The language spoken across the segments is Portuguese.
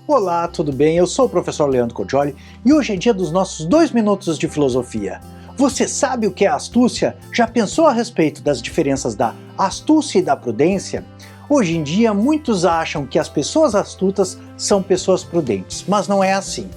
Olá, tudo bem? Eu sou o professor Leandro Cordioli e hoje é dia dos nossos 2 minutos de filosofia. Você sabe o que é astúcia? Já pensou a respeito das diferenças da astúcia e da prudência? Hoje em dia, muitos acham que as pessoas astutas são pessoas prudentes, mas não é assim.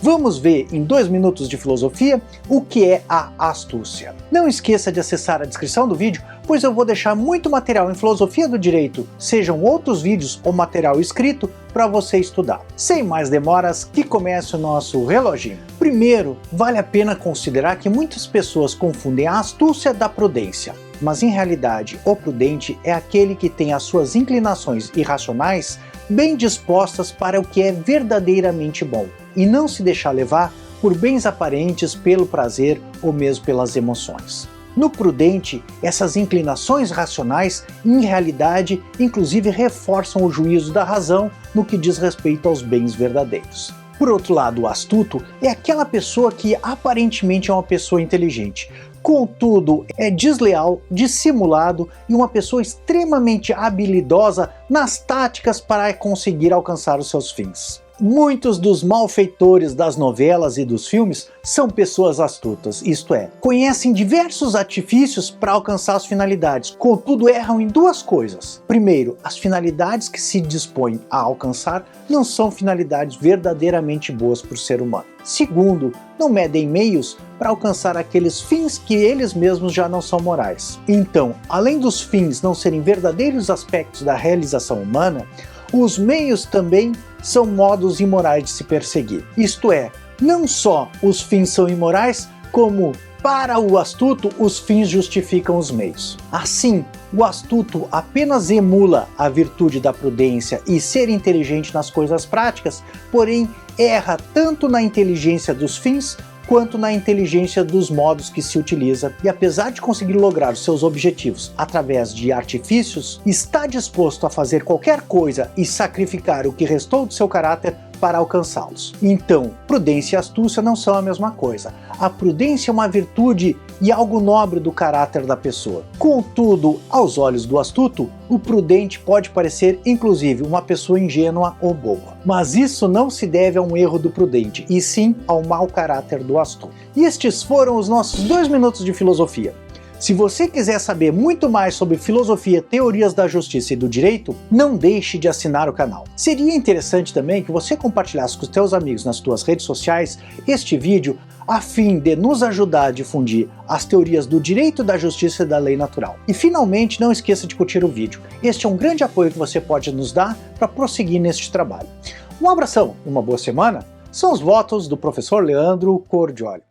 Vamos ver em 2 minutos de filosofia o que é a astúcia. Não esqueça de acessar a descrição do vídeo, pois eu vou deixar muito material em filosofia do direito, sejam outros vídeos ou material escrito, para você estudar. Sem mais demoras, que comece o nosso reloginho. Primeiro, vale a pena considerar que muitas pessoas confundem a astúcia da prudência. Mas em realidade, o prudente é aquele que tem as suas inclinações irracionais bem dispostas para o que é verdadeiramente bom, e não se deixar levar por bens aparentes pelo prazer ou mesmo pelas emoções. No prudente, essas inclinações racionais, em realidade, inclusive reforçam o juízo da razão no que diz respeito aos bens verdadeiros. Por outro lado, o astuto é aquela pessoa que aparentemente é uma pessoa inteligente, contudo é desleal, dissimulado e uma pessoa extremamente habilidosa nas táticas para conseguir alcançar os seus fins. Muitos dos malfeitores das novelas e dos filmes são pessoas astutas, isto é, conhecem diversos artifícios para alcançar as finalidades, contudo erram em 2 coisas. Primeiro, as finalidades que se dispõem a alcançar não são finalidades verdadeiramente boas para o ser humano. Segundo, não medem meios para alcançar aqueles fins que eles mesmos já não são morais. Então, além dos fins não serem verdadeiros aspectos da realização humana, os meios também são modos imorais de se perseguir. Isto é, não só os fins são imorais, como para o astuto os fins justificam os meios. Assim, o astuto apenas emula a virtude da prudência e ser inteligente nas coisas práticas, porém erra tanto na inteligência dos fins quanto na inteligência dos modos que se utiliza, e apesar de conseguir lograr os seus objetivos através de artifícios, está disposto a fazer qualquer coisa e sacrificar o que restou do seu caráter para alcançá-los. Então, prudência e astúcia não são a mesma coisa. A prudência é uma virtude e algo nobre do caráter da pessoa. Contudo, aos olhos do astuto, o prudente pode parecer, inclusive, uma pessoa ingênua ou boba. Mas isso não se deve a um erro do prudente, e sim ao mau caráter do astuto. E estes foram os nossos 2 minutos de filosofia. Se você quiser saber muito mais sobre filosofia, teorias da justiça e do direito, não deixe de assinar o canal. Seria interessante também que você compartilhasse com os teus amigos nas tuas redes sociais este vídeo a fim de nos ajudar a difundir as teorias do direito, da justiça e da lei natural. E finalmente, não esqueça de curtir o vídeo. Este é um grande apoio que você pode nos dar para prosseguir neste trabalho. Um abração e uma boa semana são os votos do professor Leandro Cordioli.